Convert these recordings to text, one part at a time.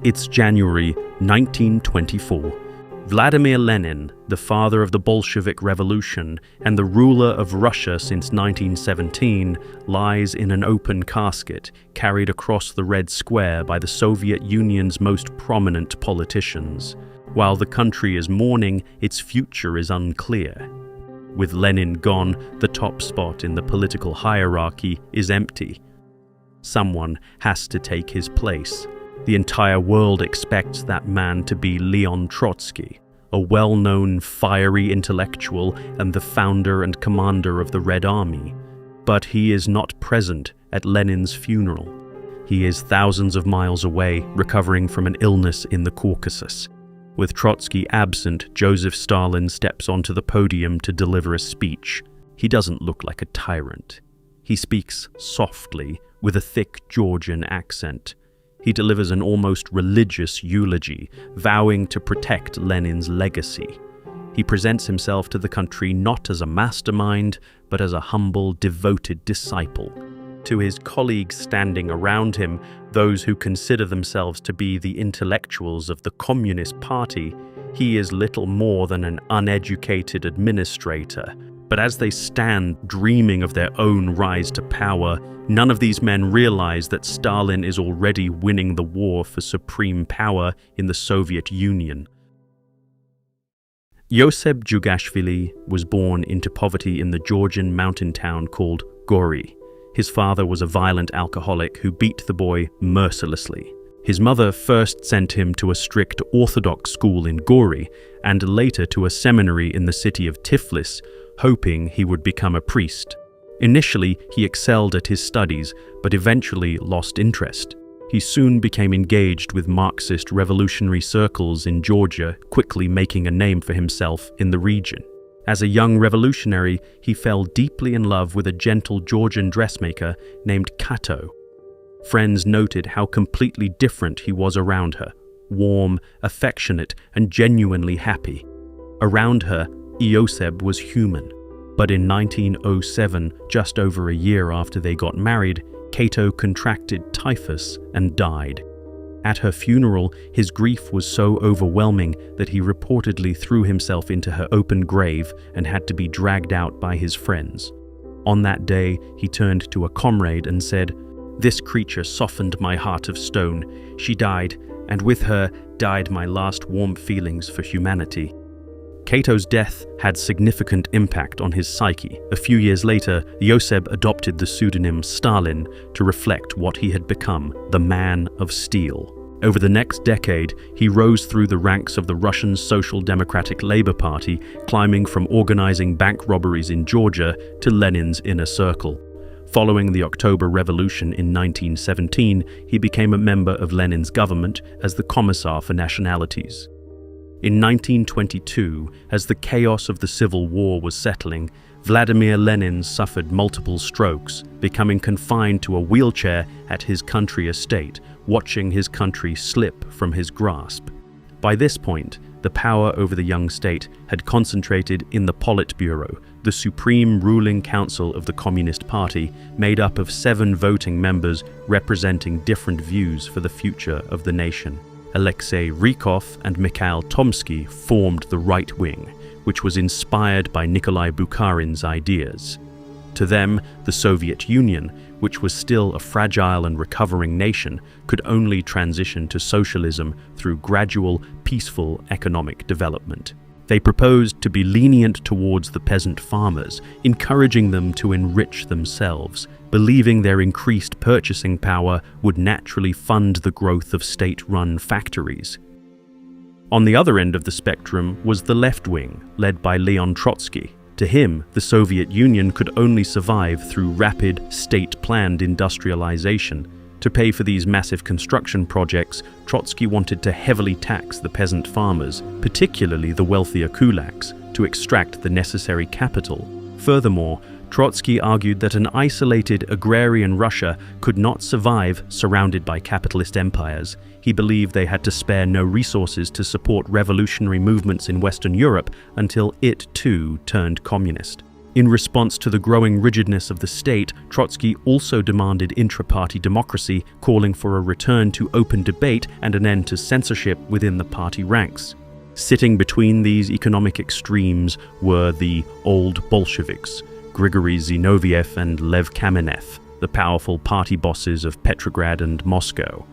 It's January 1924. Vladimir Lenin, the father of the Bolshevik Revolution and the ruler of Russia since 1917, lies in an open casket carried across the Red Square by the Soviet Union's most prominent politicians. While the country is mourning, its future is unclear. With Lenin gone, the top spot in the political hierarchy is empty. Someone has to take his place. The entire world expects that man to be Leon Trotsky, a well-known fiery intellectual and the founder and commander of the Red Army. But he is not present at Lenin's funeral. He is thousands of miles away, recovering from an illness in the Caucasus. With Trotsky absent, Joseph Stalin steps onto the podium to deliver a speech. He doesn't look like a tyrant. He speaks softly, with a thick Georgian accent. He delivers an almost religious eulogy, vowing to protect Lenin's legacy. He presents himself to the country not as a mastermind, but as a humble, devoted disciple. To his colleagues standing around him, those who consider themselves to be the intellectuals of the Communist Party, he is little more than an uneducated administrator. But as they stand dreaming of their own rise to power, none of these men realize that Stalin is already winning the war for supreme power in the Soviet Union. Yosef Jugashvili was born into poverty in the Georgian mountain town called Gori. His father was a violent alcoholic who beat the boy mercilessly. His mother first sent him to a strict Orthodox school in Gori and later to a seminary in the city of Tiflis, hoping he would become a priest. Initially, he excelled at his studies, but eventually lost interest. He soon became engaged with Marxist revolutionary circles in Georgia, quickly making a name for himself in the region. As a young revolutionary, he fell deeply in love with a gentle Georgian dressmaker named Kato. Friends noted how completely different he was around her, warm, affectionate, and genuinely happy. Around her, Ioseb was human. But in 1907, just over a year after they got married, Kato contracted typhus and died. At her funeral, his grief was so overwhelming that he reportedly threw himself into her open grave and had to be dragged out by his friends. On that day, he turned to a comrade and said, "This creature softened my heart of stone. She died, and with her died my last warm feelings for humanity." Kato's death had significant impact on his psyche. A few years later, Yosef adopted the pseudonym Stalin to reflect what he had become, the man of steel. Over the next decade, he rose through the ranks of the Russian Social Democratic Labour Party, climbing from organizing bank robberies in Georgia to Lenin's inner circle. Following the October Revolution in 1917, he became a member of Lenin's government as the Commissar for Nationalities. In 1922, as the chaos of the Civil War was settling, Vladimir Lenin suffered multiple strokes, becoming confined to a wheelchair at his country estate, watching his country slip from his grasp. By this point, the power over the young state had concentrated in the Politburo, the supreme ruling council of the Communist Party, made up of 7 voting members representing different views for the future of the nation. Alexei Rykov and Mikhail Tomsky formed the right wing, which was inspired by Nikolai Bukharin's ideas. To them, the Soviet Union, which was still a fragile and recovering nation, could only transition to socialism through gradual, peaceful economic development. They proposed to be lenient towards the peasant farmers, encouraging them to enrich themselves, believing their increased purchasing power would naturally fund the growth of state-run factories. On the other end of the spectrum was the left wing, led by Leon Trotsky. To him, the Soviet Union could only survive through rapid, state-planned industrialization. To pay for these massive construction projects, Trotsky wanted to heavily tax the peasant farmers, particularly the wealthier kulaks, to extract the necessary capital. Furthermore, Trotsky argued that an isolated agrarian Russia could not survive surrounded by capitalist empires. He believed they had to spare no resources to support revolutionary movements in Western Europe until it too turned communist. In response to the growing rigidness of the state, Trotsky also demanded intra-party democracy, calling for a return to open debate and an end to censorship within the party ranks. Sitting between these economic extremes were the old Bolsheviks, Grigory Zinoviev and Lev Kamenev, the powerful party bosses of Petrograd and Moscow.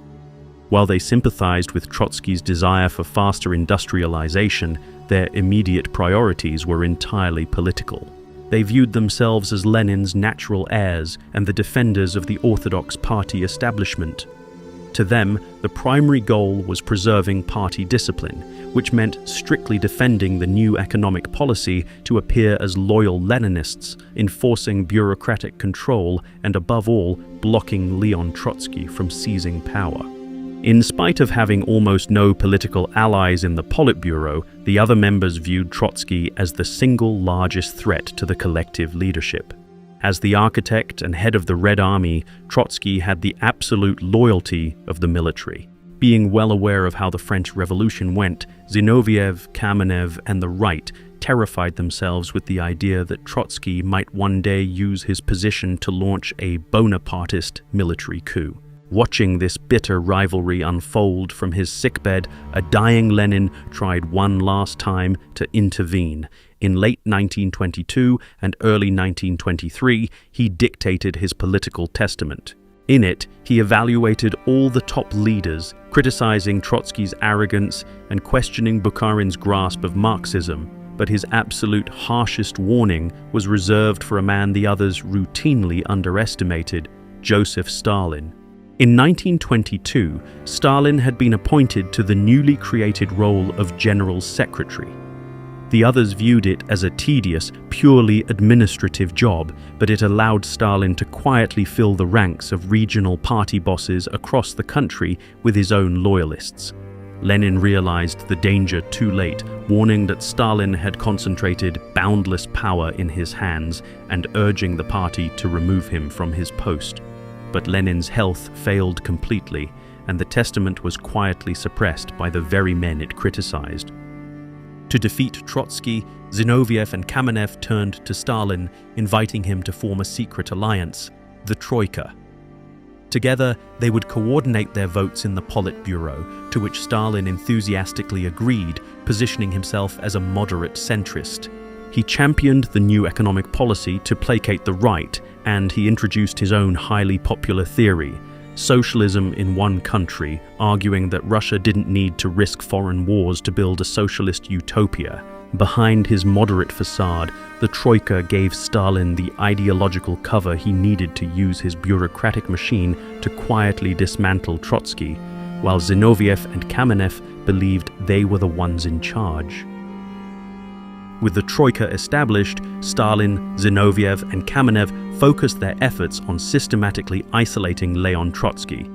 While they sympathized with Trotsky's desire for faster industrialization, their immediate priorities were entirely political. They viewed themselves as Lenin's natural heirs and the defenders of the orthodox party establishment. To them, the primary goal was preserving party discipline, which meant strictly defending the new economic policy to appear as loyal Leninists, enforcing bureaucratic control and, above all, blocking Leon Trotsky from seizing power. In spite of having almost no political allies in the Politburo, the other members viewed Trotsky as the single largest threat to the collective leadership. As the architect and head of the Red Army, Trotsky had the absolute loyalty of the military. Being well aware of how the French Revolution went, Zinoviev, Kamenev, and the right terrified themselves with the idea that Trotsky might one day use his position to launch a Bonapartist military coup. Watching this bitter rivalry unfold from his sickbed, a dying Lenin tried one last time to intervene. In late 1922 and early 1923, he dictated his political testament. In it, he evaluated all the top leaders, criticizing Trotsky's arrogance and questioning Bukharin's grasp of Marxism. But his absolute harshest warning was reserved for a man the others routinely underestimated, Joseph Stalin. In 1922, Stalin had been appointed to the newly created role of General Secretary. The others viewed it as a tedious, purely administrative job, but it allowed Stalin to quietly fill the ranks of regional party bosses across the country with his own loyalists. Lenin realized the danger too late, warning that Stalin had concentrated boundless power in his hands and urging the party to remove him from his post. But Lenin's health failed completely, and the testament was quietly suppressed by the very men it criticized. To defeat Trotsky, Zinoviev and Kamenev turned to Stalin, inviting him to form a secret alliance, the Troika. Together, they would coordinate their votes in the Politburo, to which Stalin enthusiastically agreed, positioning himself as a moderate centrist. He championed the new economic policy to placate the right, and he introduced his own highly popular theory, socialism in one country, arguing that Russia didn't need to risk foreign wars to build a socialist utopia. Behind his moderate facade, the Troika gave Stalin the ideological cover he needed to use his bureaucratic machine to quietly dismantle Trotsky, while Zinoviev and Kamenev believed they were the ones in charge. With the Troika established, Stalin, Zinoviev, and Kamenev focused their efforts on systematically isolating Leon Trotsky.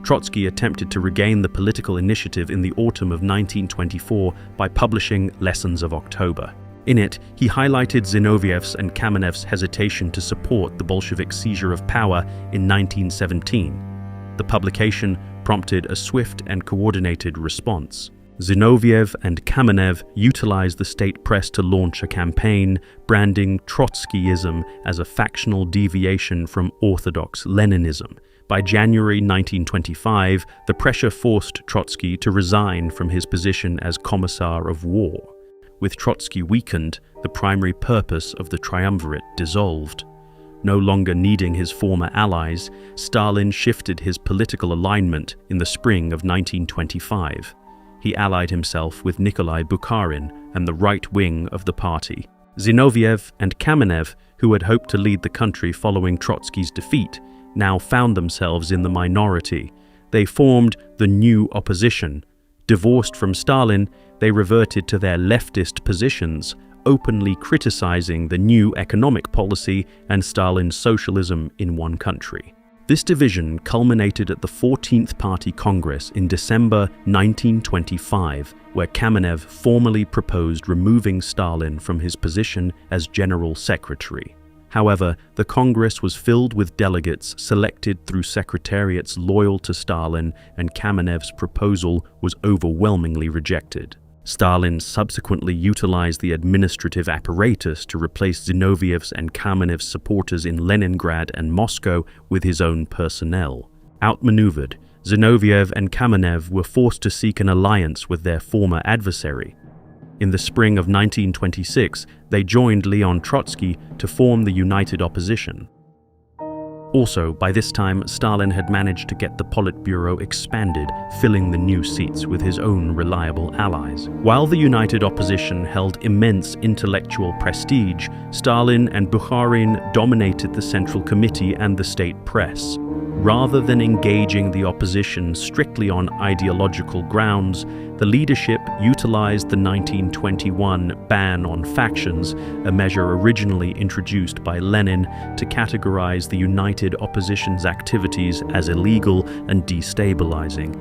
Trotsky attempted to regain the political initiative in the autumn of 1924 by publishing Lessons of October. In it, he highlighted Zinoviev's and Kamenev's hesitation to support the Bolshevik seizure of power in 1917. The publication prompted a swift and coordinated response. Zinoviev and Kamenev utilized the state press to launch a campaign branding Trotskyism as a factional deviation from orthodox Leninism. By January 1925, the pressure forced Trotsky to resign from his position as Commissar of War. With Trotsky weakened, the primary purpose of the triumvirate dissolved. No longer needing his former allies, Stalin shifted his political alignment in the spring of 1925. He allied himself with Nikolai Bukharin and the right wing of the party. Zinoviev and Kamenev, who had hoped to lead the country following Trotsky's defeat, now found themselves in the minority. They formed the new opposition. Divorced from Stalin, they reverted to their leftist positions, openly criticizing the new economic policy and Stalin's socialism in one country. This division culminated at the 14th Party Congress in December 1925, where Kamenev formally proposed removing Stalin from his position as General Secretary. However, the Congress was filled with delegates selected through secretariats loyal to Stalin, and Kamenev's proposal was overwhelmingly rejected. Stalin subsequently utilized the administrative apparatus to replace Zinoviev's and Kamenev's supporters in Leningrad and Moscow with his own personnel. Outmaneuvered, Zinoviev and Kamenev were forced to seek an alliance with their former adversary. In the spring of 1926, they joined Leon Trotsky to form the United Opposition. Also, by this time, Stalin had managed to get the Politburo expanded, filling the new seats with his own reliable allies. While the United Opposition held immense intellectual prestige, Stalin and Bukharin dominated the Central Committee and the state press. Rather than engaging the opposition strictly on ideological grounds, the leadership utilized the 1921 ban on factions, a measure originally introduced by Lenin to categorize the United Opposition's activities as illegal and destabilizing.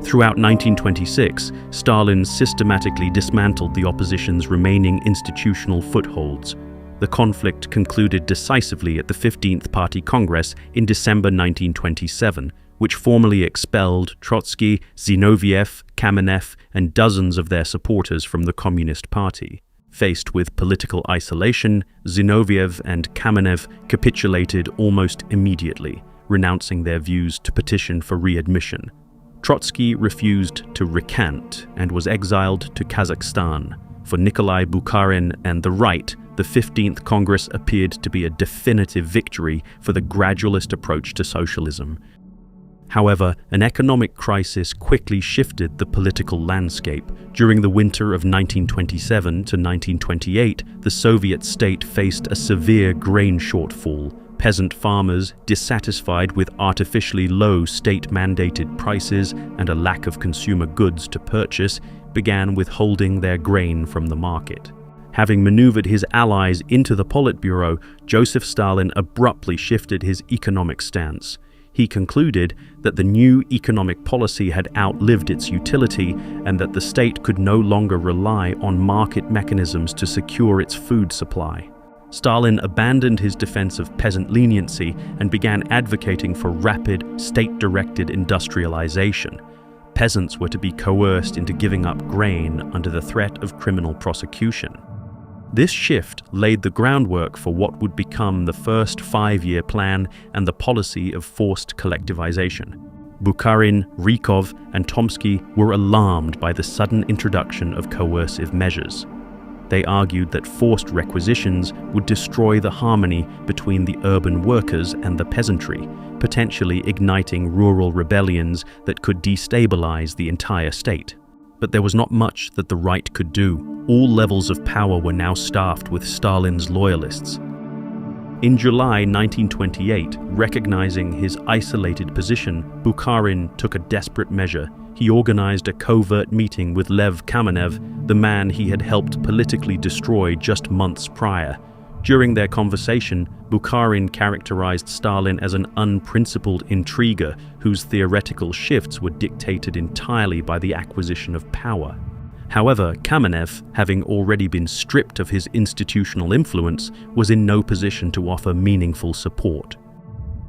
Throughout 1926, Stalin systematically dismantled the opposition's remaining institutional footholds. The conflict concluded decisively at the 15th Party Congress in December 1927, which formally expelled Trotsky, Zinoviev, Kamenev, and dozens of their supporters from the Communist Party. Faced with political isolation, Zinoviev and Kamenev capitulated almost immediately, renouncing their views to petition for readmission. Trotsky refused to recant and was exiled to Kazakhstan. For Nikolai Bukharin and the right, the 15th Congress appeared to be a definitive victory for the gradualist approach to socialism. However, an economic crisis quickly shifted the political landscape. During the winter of 1927 to 1928, the Soviet state faced a severe grain shortfall. Peasant farmers, dissatisfied with artificially low state-mandated prices and a lack of consumer goods to purchase, began withholding their grain from the market. Having maneuvered his allies into the Politburo, Joseph Stalin abruptly shifted his economic stance. He concluded that the new economic policy had outlived its utility and that the state could no longer rely on market mechanisms to secure its food supply. Stalin abandoned his defense of peasant leniency and began advocating for rapid, state-directed industrialization. Peasants were to be coerced into giving up grain under the threat of criminal prosecution. This shift laid the groundwork for what would become the first 5-year plan and the policy of forced collectivization. Bukharin, Rykov, and Tomsky were alarmed by the sudden introduction of coercive measures. They argued that forced requisitions would destroy the harmony between the urban workers and the peasantry, potentially igniting rural rebellions that could destabilize the entire state. But there was not much that the right could do. All levels of power were now staffed with Stalin's loyalists. In July 1928, recognizing his isolated position, Bukharin took a desperate measure. He organized a covert meeting with Lev Kamenev, the man he had helped politically destroy just months prior. During their conversation, Bukharin characterized Stalin as an unprincipled intriguer whose theoretical shifts were dictated entirely by the acquisition of power. However, Kamenev, having already been stripped of his institutional influence, was in no position to offer meaningful support.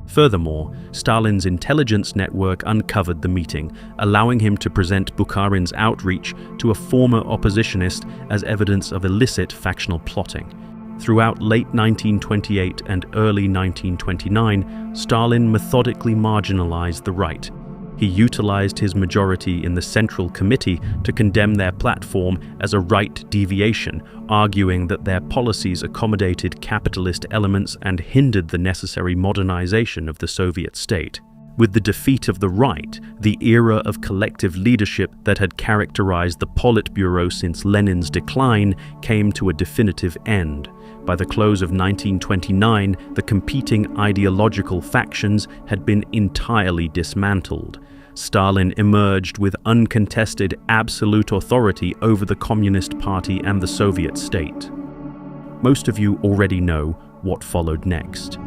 Furthermore, Stalin's intelligence network uncovered the meeting, allowing him to present Bukharin's outreach to a former oppositionist as evidence of illicit factional plotting. Throughout late 1928 and early 1929, Stalin methodically marginalized the right. He utilized his majority in the Central Committee to condemn their platform as a right deviation, arguing that their policies accommodated capitalist elements and hindered the necessary modernization of the Soviet state. With the defeat of the right, the era of collective leadership that had characterized the Politburo since Lenin's decline came to a definitive end. By the close of 1929, the competing ideological factions had been entirely dismantled. Stalin emerged with uncontested absolute authority over the Communist Party and the Soviet state. Most of you already know what followed next.